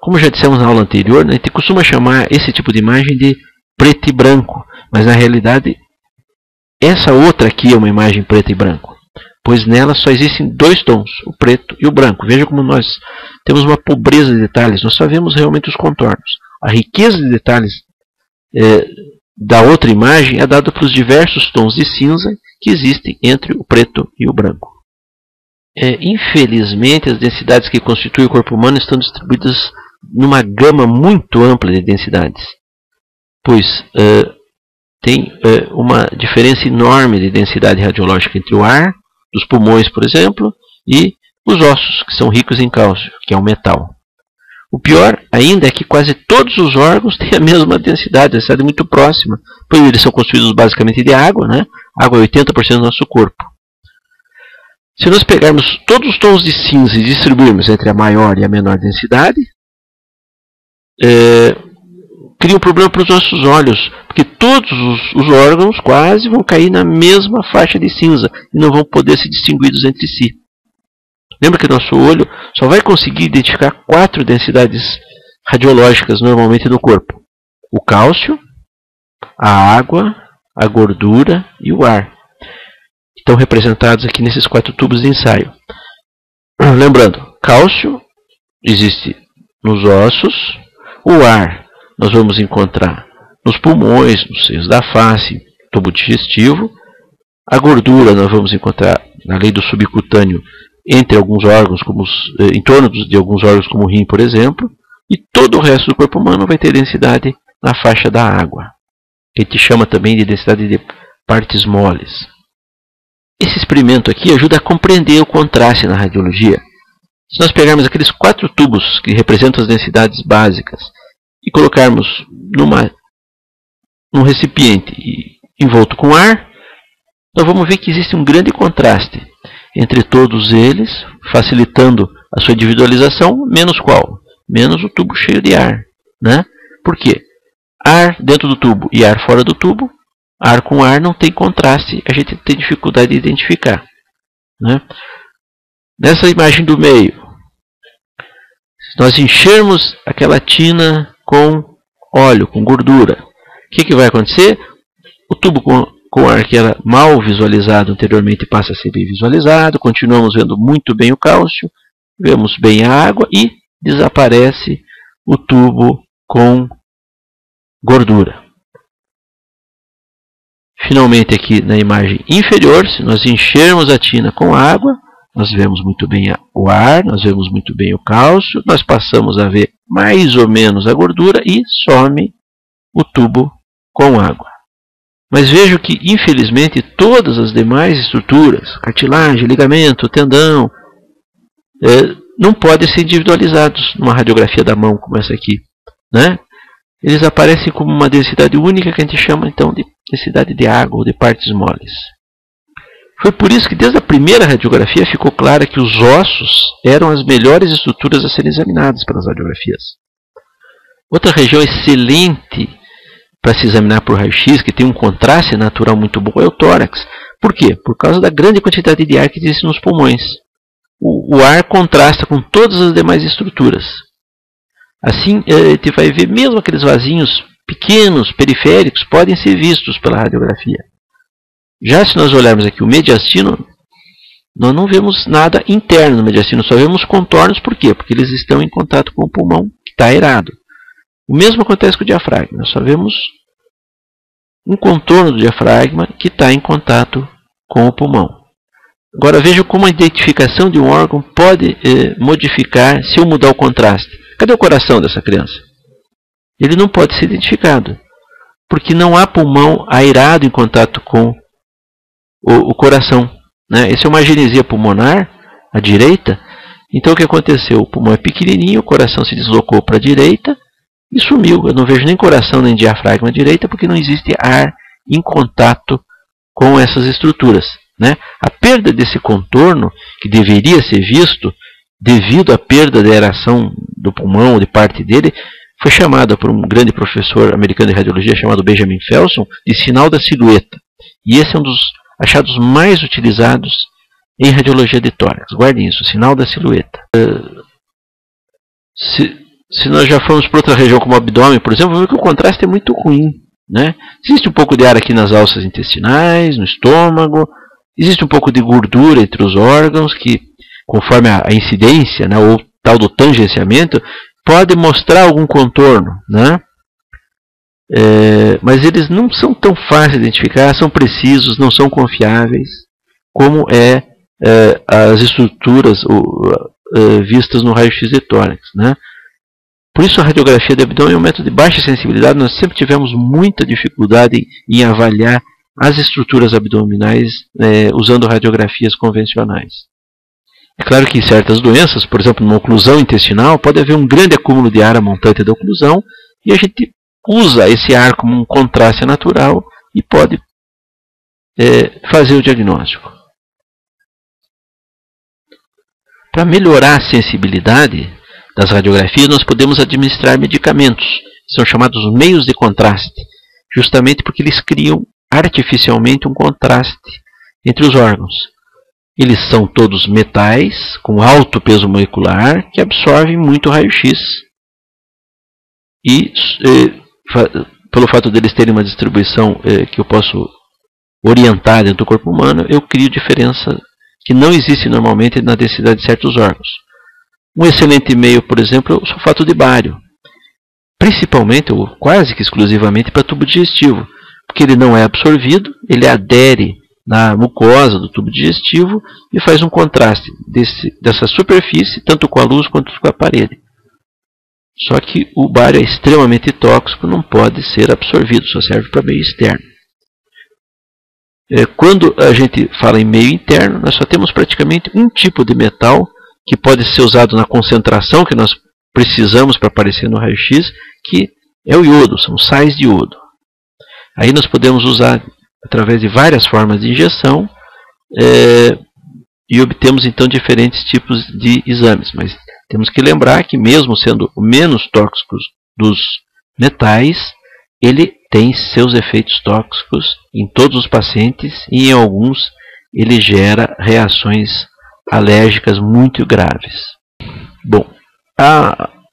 Como já dissemos na aula anterior, né, a gente costuma chamar esse tipo de imagem de preto e branco, mas na realidade essa outra aqui é uma imagem preto e branco, pois nela só existem dois tons, o preto e o branco. Veja como nós temos uma pobreza de detalhes, nós só vemos realmente os contornos. A riqueza de detalhes da outra imagem é dada pelos diversos tons de cinza que existem entre o preto e o branco. Infelizmente, as densidades que constituem o corpo humano estão distribuídas numa gama muito ampla de densidades, pois tem uma diferença enorme de densidade radiológica entre o ar, dos pulmões, por exemplo, e os ossos, que são ricos em cálcio, que é o metal. O pior ainda é que quase todos os órgãos têm a mesma densidade muito próxima, pois eles são constituídos basicamente de água, né? Água é 80% do nosso corpo. Se nós pegarmos todos os tons de cinza e distribuirmos entre a maior e a menor densidade, cria um problema para os nossos olhos, porque todos os órgãos quase vão cair na mesma faixa de cinza e não vão poder ser distinguidos entre si. Lembra que nosso olho só vai conseguir identificar 4 densidades radiológicas normalmente no corpo: o cálcio, a água, a gordura e o ar. Estão representados aqui nesses 4 tubos de ensaio. Lembrando, cálcio existe nos ossos, o ar nós vamos encontrar nos pulmões, nos seios da face, tubo digestivo. A gordura nós vamos encontrar na lei do subcutâneo entre alguns órgãos, em torno de alguns órgãos como o rim, por exemplo, e todo o resto do corpo humano vai ter densidade na faixa da água, que a gente chama também de densidade de partes moles. Esse experimento aqui ajuda a compreender o contraste na radiologia. Se nós pegarmos aqueles 4 tubos que representam as densidades básicas e colocarmos num recipiente envolto com ar, nós vamos ver que existe um grande contraste entre todos eles, facilitando a sua individualização, menos qual? Menos o tubo cheio de ar, né? Por quê? Ar dentro do tubo e ar fora do tubo, ar com ar não tem contraste, a gente tem dificuldade de identificar, né? Nessa imagem do meio, se nós enchermos aquela tina com óleo, com gordura, o que vai acontecer? O tubo com ar que era mal visualizado anteriormente passa a ser bem visualizado, continuamos vendo muito bem o cálcio, vemos bem a água e desaparece o tubo com gordura. Finalmente aqui na imagem inferior, se nós enchermos a tina com água, nós vemos muito bem o ar, nós vemos muito bem o cálcio, nós passamos a ver mais ou menos a gordura e some o tubo com água. Mas vejo que, infelizmente, todas as demais estruturas, cartilagem, ligamento, tendão, não podem ser individualizados numa radiografia da mão como essa aqui, né? Eles aparecem como uma densidade única que a gente chama então de densidade de água ou de partes moles. Foi por isso que desde a primeira radiografia ficou claro que os ossos eram as melhores estruturas a serem examinadas pelas radiografias. Outra região excelente para se examinar por raio-x, que tem um contraste natural muito bom, é o tórax. Por quê? Por causa da grande quantidade de ar que existe nos pulmões. O ar contrasta com todas as demais estruturas. Assim, a gente vai ver mesmo aqueles vasinhos pequenos, periféricos, podem ser vistos pela radiografia. Já se nós olharmos aqui o mediastino, nós não vemos nada interno no mediastino, só vemos contornos. Por quê? Porque eles estão em contato com o pulmão, que está aerado. O mesmo acontece com o diafragma, nós só vemos um contorno do diafragma que está em contato com o pulmão. Agora veja como a identificação de um órgão pode modificar se eu mudar o contraste. Cadê o coração dessa criança? Ele não pode ser identificado, porque não há pulmão aerado em contato com o coração, né? Essa é uma agenesia pulmonar, à direita. Então o que aconteceu? O pulmão é pequenininho, o coração se deslocou para a direita, e sumiu. Eu não vejo nem coração nem diafragma à direita porque não existe ar em contato com essas estruturas, né? A perda desse contorno, que deveria ser visto devido à perda da aeração do pulmão ou de parte dele, foi chamada por um grande professor americano de radiologia chamado Benjamin Felson de sinal da silhueta. E esse é um dos achados mais utilizados em radiologia de tórax. Guardem isso, sinal da silhueta. Se nós já formos para outra região como o abdômen, por exemplo, vamos ver que o contraste é muito ruim, né? Existe um pouco de ar aqui nas alças intestinais, no estômago, existe um pouco de gordura entre os órgãos, que conforme a incidência, né, ou tal do tangenciamento, pode mostrar algum contorno, né? Mas eles não são tão fáceis de identificar, são precisos, não são confiáveis, como as estruturas vistas no raio-x de tórax, né? Por isso a radiografia de abdômen é um método de baixa sensibilidade. Nós sempre tivemos muita dificuldade em avaliar as estruturas abdominais usando radiografias convencionais. É claro que em certas doenças, por exemplo, numa oclusão intestinal, pode haver um grande acúmulo de ar montante da oclusão e a gente usa esse ar como um contraste natural e pode fazer o diagnóstico. Para melhorar a sensibilidade das radiografias, nós podemos administrar medicamentos, são chamados meios de contraste, justamente porque eles criam artificialmente um contraste entre os órgãos. Eles são todos metais, com alto peso molecular, que absorvem muito raio-x. E pelo fato deles terem uma distribuição que eu posso orientar dentro do corpo humano, eu crio diferença que não existe normalmente na densidade de certos órgãos. Um excelente meio, por exemplo, é o sulfato de bário, principalmente ou quase que exclusivamente para tubo digestivo, porque ele não é absorvido, ele adere na mucosa do tubo digestivo e faz um contraste dessa superfície, tanto com a luz quanto com a parede. Só que o bário é extremamente tóxico, não pode ser absorvido, só serve para meio externo. Quando a gente fala em meio interno, nós só temos praticamente um tipo de metal que pode ser usado na concentração que nós precisamos para aparecer no raio-x, que é o iodo, são sais de iodo. Aí nós podemos usar através de várias formas de injeção e obtemos então diferentes tipos de exames. Mas temos que lembrar que mesmo sendo o menos tóxico dos metais, ele tem seus efeitos tóxicos em todos os pacientes e em alguns ele gera reações alérgicas muito graves. Bom,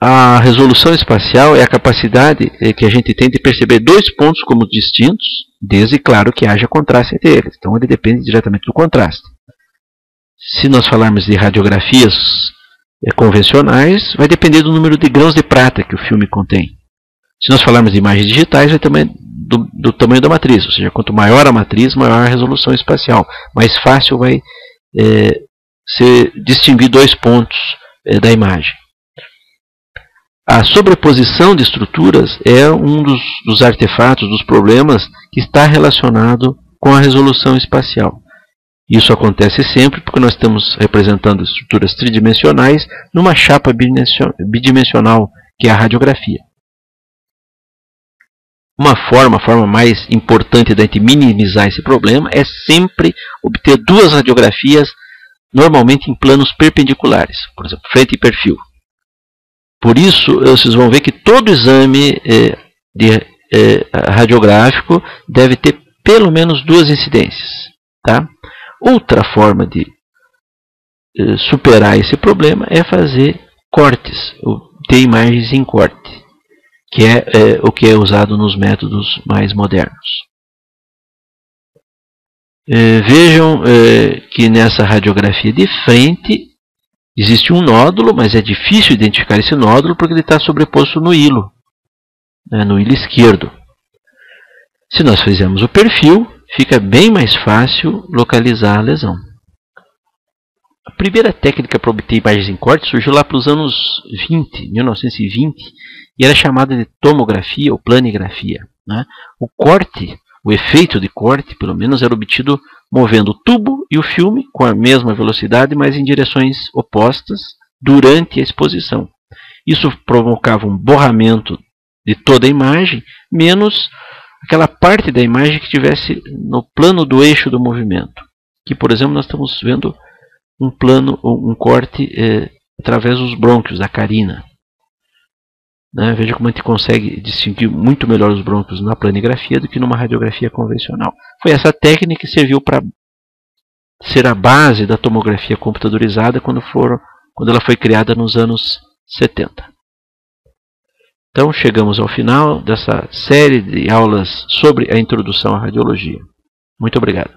a resolução espacial é a capacidade que a gente tem de perceber dois pontos como distintos, desde, claro, que haja contraste entre eles. Então ele depende diretamente do contraste. Se nós falarmos de radiografias convencionais, vai depender do número de grãos de prata que o filme contém. Se nós falarmos de imagens digitais, vai também do tamanho da matriz, ou seja, quanto maior a matriz, maior a resolução espacial. Mais fácil vai se distinguir dois pontos da imagem. A sobreposição de estruturas é um dos artefatos, dos problemas que está relacionado com a resolução espacial. Isso acontece sempre porque nós estamos representando estruturas tridimensionais numa chapa bidimensional, que é a radiografia. Uma forma mais importante da gente minimizar esse problema é sempre obter duas radiografias, normalmente em planos perpendiculares, por exemplo, frente e perfil. Por isso, vocês vão ver que todo exame radiográfico deve ter pelo menos duas incidências. Tá? Outra forma de superar esse problema é fazer cortes, ter imagens em corte, que é o que é usado nos métodos mais modernos. Vejam que nessa radiografia de frente existe um nódulo, mas é difícil identificar esse nódulo porque ele está sobreposto no hilo, no hilo esquerdo. Se nós fizermos o perfil, fica bem mais fácil localizar a lesão. A primeira técnica para obter imagens em corte surgiu lá para os anos 1920, e era chamada de tomografia ou planigrafia. Né? O efeito de corte, pelo menos, era obtido movendo o tubo e o filme com a mesma velocidade, mas em direções opostas durante a exposição. Isso provocava um borramento de toda a imagem, menos aquela parte da imagem que estivesse no plano do eixo do movimento. Que, por exemplo, nós estamos vendo um corte através dos brônquios, da carina. Né? Veja como a gente consegue distinguir muito melhor os brônquios na planigrafia do que numa radiografia convencional. Foi essa técnica que serviu para ser a base da tomografia computadorizada quando ela foi criada nos anos 70. Então chegamos ao final dessa série de aulas sobre a introdução à radiologia. Muito obrigado.